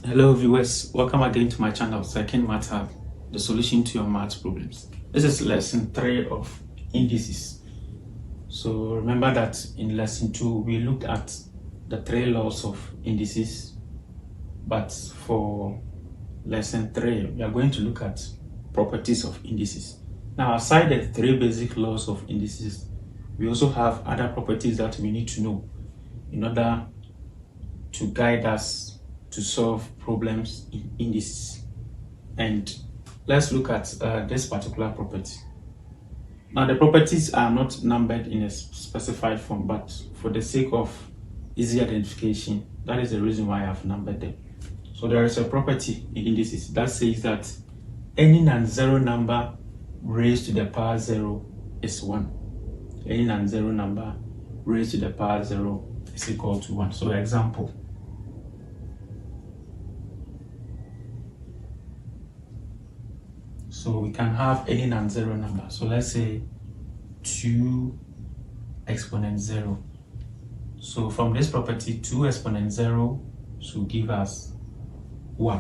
Hello viewers, welcome again to my channel, Second Math Hub, the solution to your math problems. This is lesson 3 of indices. So remember that in lesson 2 we looked at the 3 laws of indices, but for lesson 3 we are going to look at properties of indices. Now, aside the 3 basic laws of indices, we also have other properties that we need to know in order to guide us to solve problems in indices. And let's look at this particular property. Now, the properties are not numbered in a specified form, but for the sake of easy identification, that is the reason why I have numbered them. So there is a property in indices that says that any non-zero number raised to the power 0 is 1. Any non-zero number raised to the power 0 is equal to 1. So example, so we can have any non-zero number. So let's say 2 exponent 0. So from this property, 2 exponent 0 should give us 1.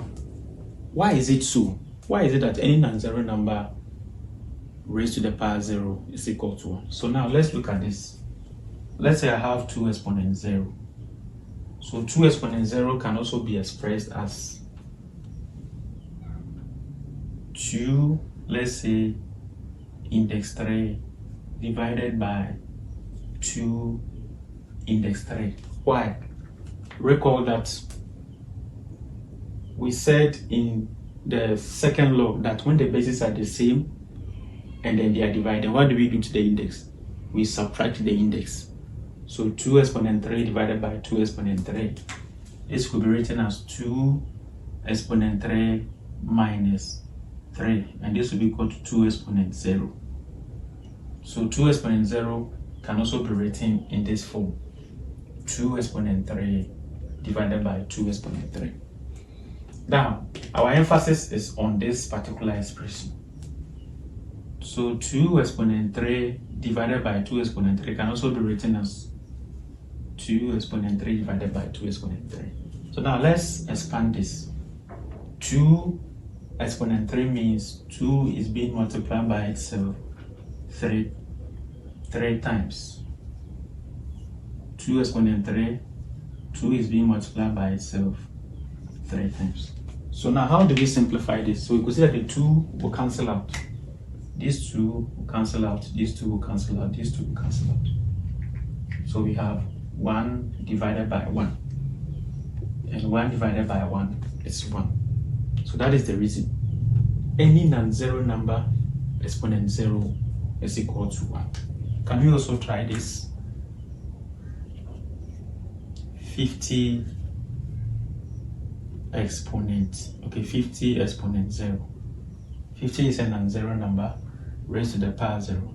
Why is it so? Why is it that any non-zero number raised to the power 0 is equal to 1? So now let's look at this. Let's say I have 2 exponent 0. So 2 exponent 0 can also be expressed as 2, let's say, index 3 divided by 2 index 3. Why? Recall that we said in the second law that when the bases are the same and then they are divided, what do we do to the index? We subtract the index. So 2 exponent 3 divided by 2 exponent 3. This could be written as 2 exponent 3 minus 3, and this will be equal to 2 exponent 0. So 2 exponent 0 can also be written in this form: 2 exponent 3 divided by 2 exponent 3. Now, our emphasis is on this particular expression. So 2 exponent 3 divided by 2 exponent 3 can also be written as 2 exponent 3 divided by 2 exponent 3. So now let's expand this. 2 exponent 3 means 2 is being multiplied by itself 3 times. 2 exponent 3, 2 is being multiplied by itself 3 times. So now how do we simplify this? So we could say that the 2 will cancel out. These 2 will cancel out. These 2 will cancel out. These 2 will cancel out. So we have 1 divided by 1. And 1 divided by 1 is 1. So that is the reason. Any non-zero number exponent 0 is equal to 1. Can we also try this? 50 exponent. Okay, 50 exponent 0. 50 is a non-zero number raised to the power 0.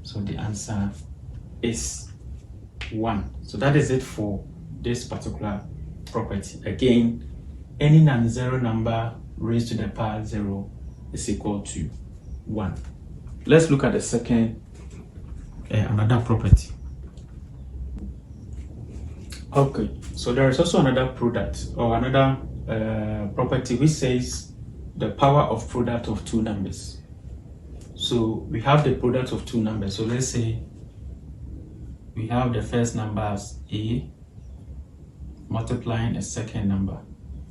So the answer is 1. So that is it for this particular property. Again, any non-zero number raised to the power 0 is equal to 1. Let's look at the second, another property. Okay, so there is also another product or another property which says the power of product of two numbers. So we have the product of two numbers. So let's say we have the first number as A multiplying the second number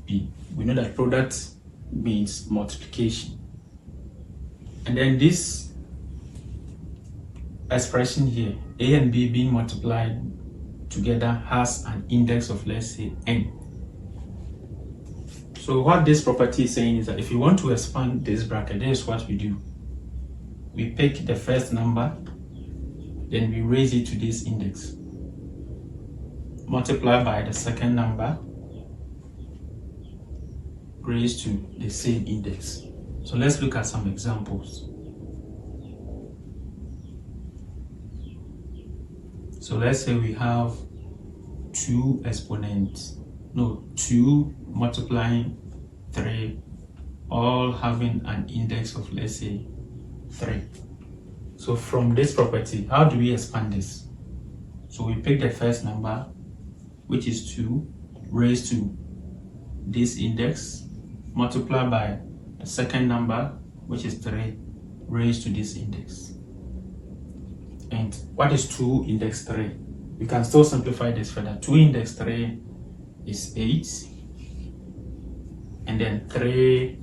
B. We know that product means multiplication. And then this expression here, A and B being multiplied together, has an index of, let's say, n. So what this property is saying is that if you want to expand this bracket, this is what we do. We pick the first number, then we raise it to this index, multiply by the second number, raised to the same index. So let's look at some examples. So let's say we have 2 multiplying 3, all having an index of, let's say, 3. So from this property, how do we expand this? So we pick the first number, which is 2, raised to this index, multiply by the second number, which is 3, raised to this index. And what is 2 index 3? We can still simplify this further. 2 index 3 is 8, and then 3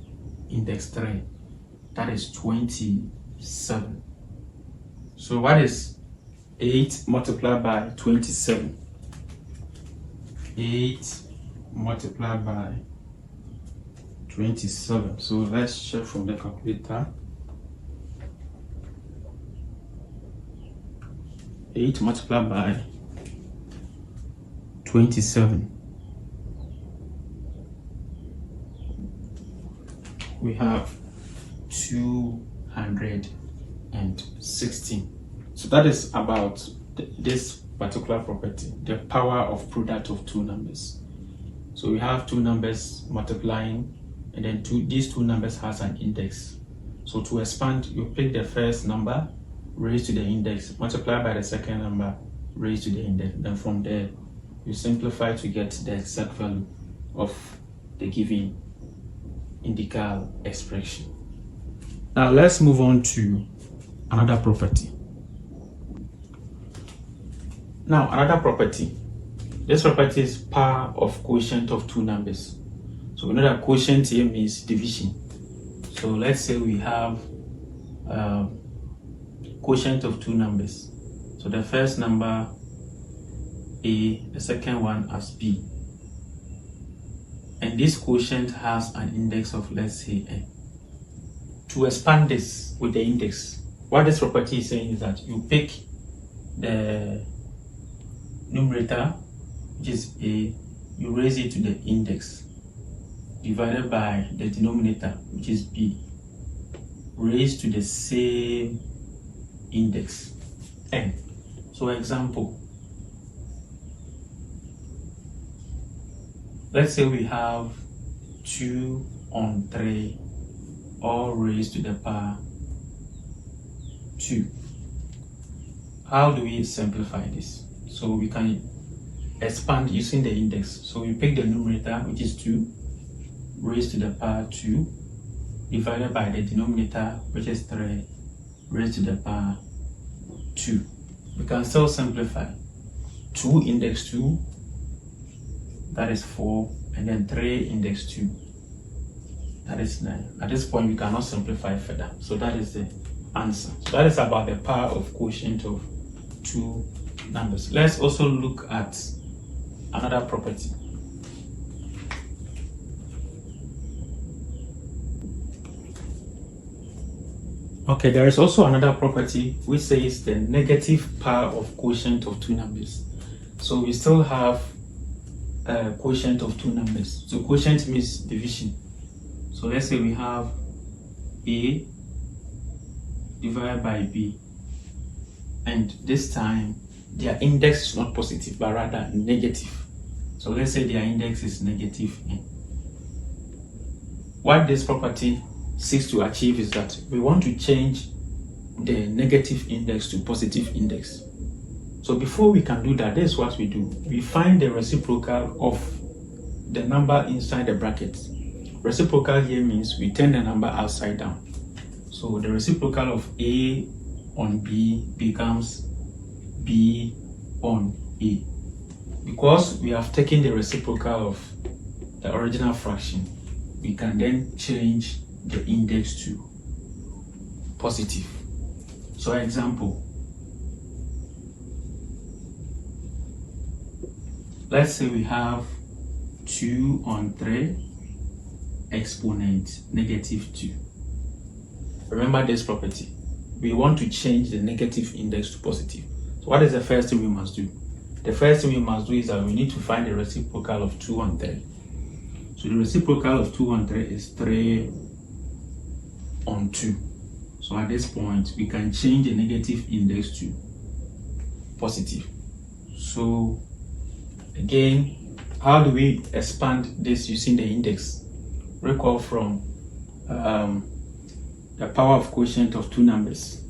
index 3, that is 27. So what is 8 multiplied by 27? 8 multiplied by 27. So let's check from the calculator. 8 multiplied by 27. We have 216. So that is about this particular property, the power of product of two numbers. So we have two numbers multiplying, and then these two numbers has an index. So to expand, you pick the first number, raised to the index, multiply by the second number, raised to the index. Then from there, you simplify to get the exact value of the given indical expression. Now let's move on to another property. Now another property. This property is power of quotient of two numbers. So we know that quotient here means division. So let's say we have quotient of two numbers. So the first number A, the second one as B. And this quotient has an index of, let's say, n. To expand this with the index, what this property is saying is that you pick the numerator, which is A, you raise it to the index, divided by the denominator, which is B, raised to the same index, n. So example, let's say we have 2 on 3, all raised to the power 2. How do we simplify this? So we can expand using the index. So we pick the numerator, which is 2, raised to the power 2, divided by the denominator, which is 3, raised to the power 2. We can still simplify. 2 index 2, that is 4, and then 3 index 2, that is 9. At this point, we cannot simplify further. So that is the answer. So that is about the power of quotient of two numbers. Let's also look at another property. Okay, there is also another property which says the negative power of quotient of two numbers. So we still have a quotient of two numbers. So quotient means division. So let's say we have A divided by B, and this time their index is not positive but rather negative. So let's say their index is negative n. What this property seeks to achieve is that we want to change the negative index to positive index. So before we can do that, this is what we do. We find the reciprocal of the number inside the brackets. Reciprocal here means we turn the number upside down. So the reciprocal of A on B becomes B on A. Because we have taken the reciprocal of the original fraction, we can then change the index to positive. So example, let's say we have 2 on 3 exponent negative 2. Remember this property. We want to change the negative index to positive. So what is the first thing we must do? The first thing we must do is that we need to find the reciprocal of 2 on 3. So the reciprocal of 2 on 3 is 3 on 2. So at this point, we can change the negative index to positive. So again, how do we expand this using the index? Recall from the power of quotient of two numbers.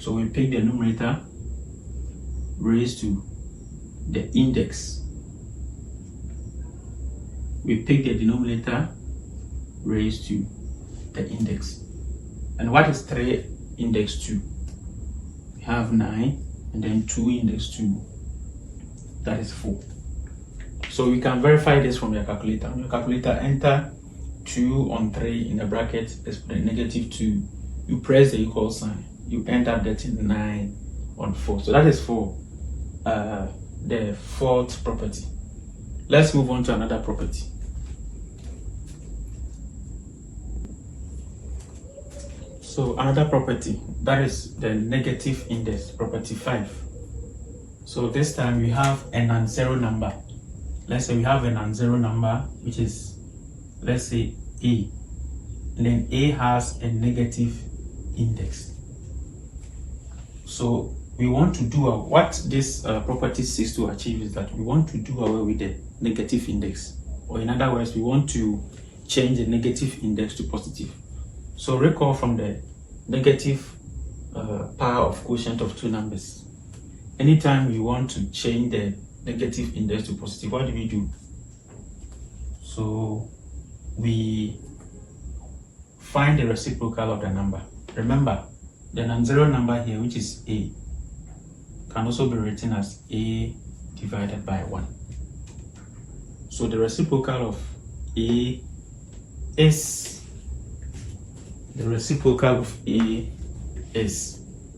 So we pick the numerator, raised to the index, we pick the denominator raised to the index. And what is 3 index 2? We have 9 and then 2 index 2, that is 4. So we can verify this from your calculator. On your calculator, enter 2 on 3 in the bracket, exponent negative 2. You press the equal sign, you end up getting 9 on 4. So that is for the fourth property. Let's move on to another property. So another property, that is the negative index, property 5. So this time we have a non-zero number. Let's say we have a non-zero number, which is, let's say, A. And then A has a negative index. So we want to do what this property seeks to achieve is that we want to do away with the negative index. Or in other words, we want to change the negative index to positive. So recall from the negative power of quotient of two numbers. Anytime we want to change the negative index to positive, what do? So we find the reciprocal of the number. Remember, the non-zero number here, which is A, can also be written as A divided by 1. So the reciprocal of A is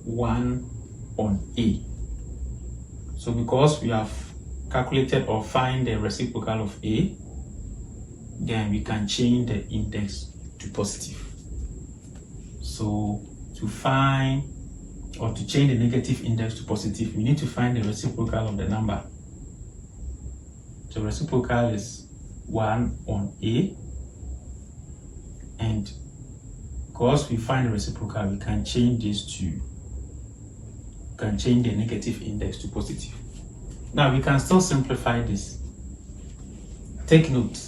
1 on A. So because we have calculated or find the reciprocal of A, then we can change the index to positive. So to find or to change the negative index to positive, we need to find the reciprocal of the number. So reciprocal is 1 on A, and because we find the reciprocal, we can change the negative index to positive. Now we can still simplify this. Take note,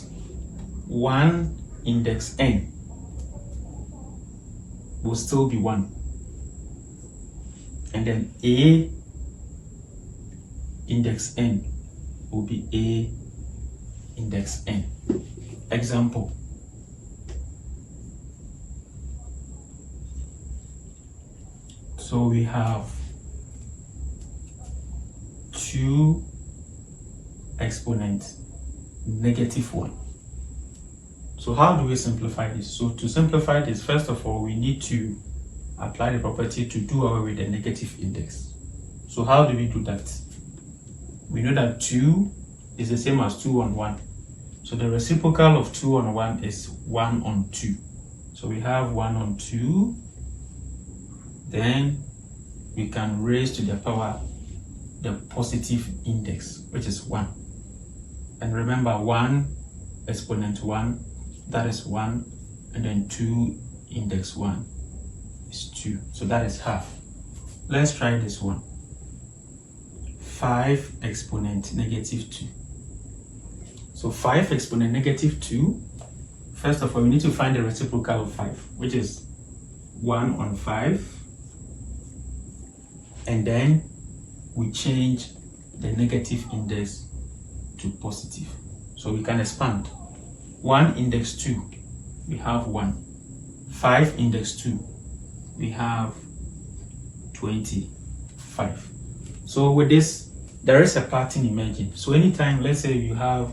1 index n will still be 1. And then A index n will be A index n. Example. So we have 2 exponent negative 1. So how do we simplify this? So to simplify this, first of all, we need to apply the property to do away with the negative index. So how do we do that? We know that 2 is the same as 2 on 1. So the reciprocal of 2 on 1 is 1 on 2. So we have 1 on 2. Then we can raise to the power the positive index, which is 1. And remember, 1 exponent 1, that is 1, and then 2 index 1 is 2. So that is half. Let's try this one. 5 exponent negative 2. So 5 exponent negative 2, first of all, we need to find the reciprocal of 5, which is 1 on 5. And then we change the negative index to positive. So we can expand. 1 index 2, we have 1. 5 index 2, we have 25. So with this, there is a pattern emerging. So anytime, let's say you have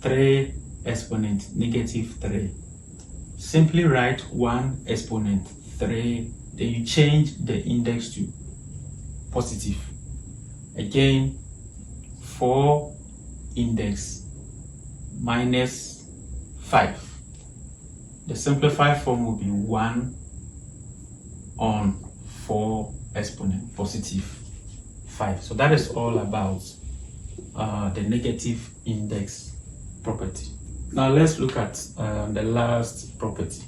3 exponent negative 3, simply write 1 exponent 3, then you change the index to positive. Again, 4 index minus 5. The simplified form will be 1 on 4 exponent positive 5. So that is all about the negative index property. Now let's look at the last property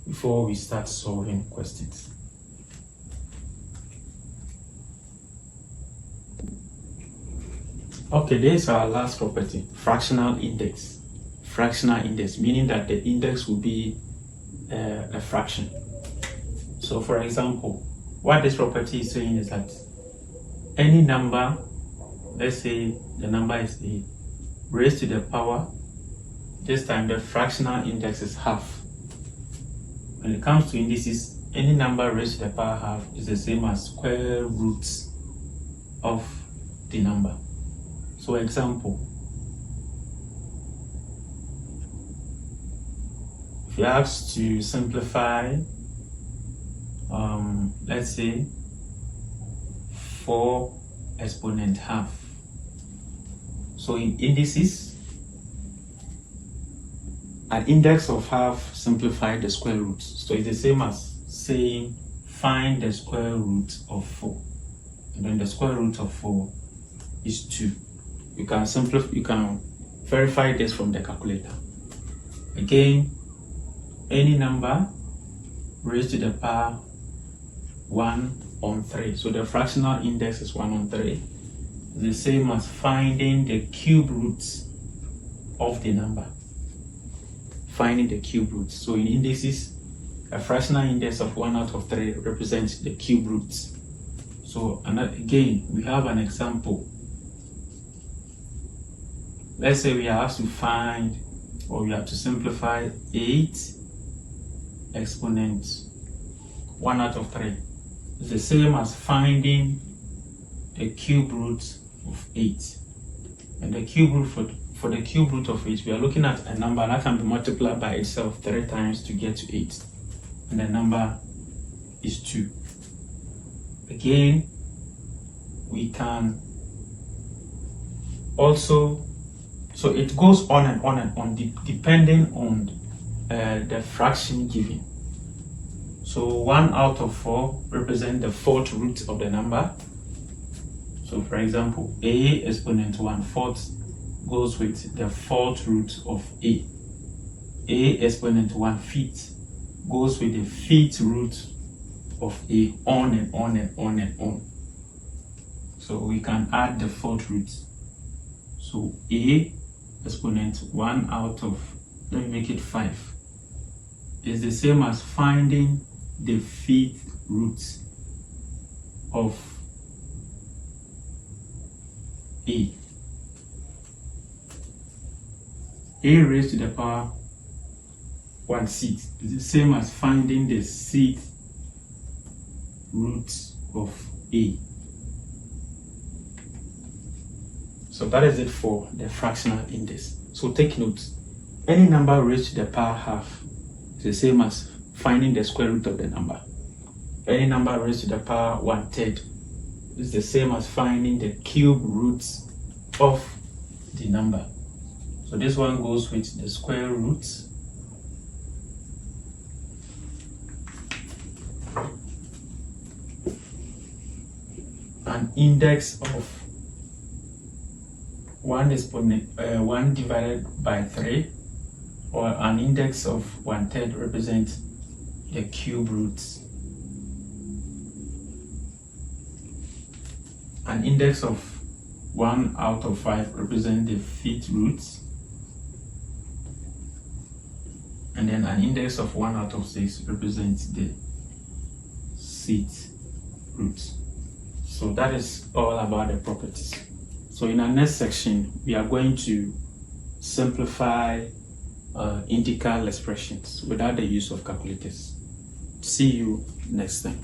before we start solving questions. Okay, this is our last property, fractional index. Fractional index, meaning that the index will be a fraction. So for example, what this property is saying is that any number, let's say the number is A, raised to the power, this time the fractional index is half. When it comes to indices, any number raised to the power half is the same as square root of the number. So example, if you ask to simplify, let's say 4 exponent half. So in indices, an index of half simplifies the square root. So it's the same as saying find the square root of 4. And then the square root of 4 is 2. You can verify this from the calculator. Again, any number raised to the power 1 on 3. So the fractional index is 1 on 3. It's the same as finding the cube roots of the number. Finding the cube roots. So in indices, a fractional index of 1 out of 3 represents the cube roots. So again, we have an example. Let's say we have to find, or we have to simplify 8 exponent 1 out of 3. It's the same as finding the cube root of 8. And the cube root for the cube root of 8, we are looking at a number that can be multiplied by itself 3 times to get to 8. And the number is 2. Again, we can also, so it goes on and on and on depending on the fraction given. So 1 out of 4 represents the 4th root of the number. So for example, a exponent 1/4 goes with the 4th root of a. A exponent 1/5 goes with the 5th root of a, on and on and on and on. So we can add the 4th root. So a exponent 1 out of, let me make it 5, is the same as finding the 5th root of a. A raised to the power 1/6 is the same as finding the 6th root of a. So that is it for the fractional index. So take note, any number raised to the power half is the same as finding the square root of the number. Any number raised to the power 1/3 is the same as finding the cube roots of the number. So this one goes with the square roots. An index of 1 divided by 3, or an index of 1/3 represents the cube roots. An index of 1 out of 5 represents the 5th roots. And then an index of 1 out of 6 represents the 6th root. So that is all about the properties. So in our next section, we are going to simplify integral expressions without the use of calculators. See you next time.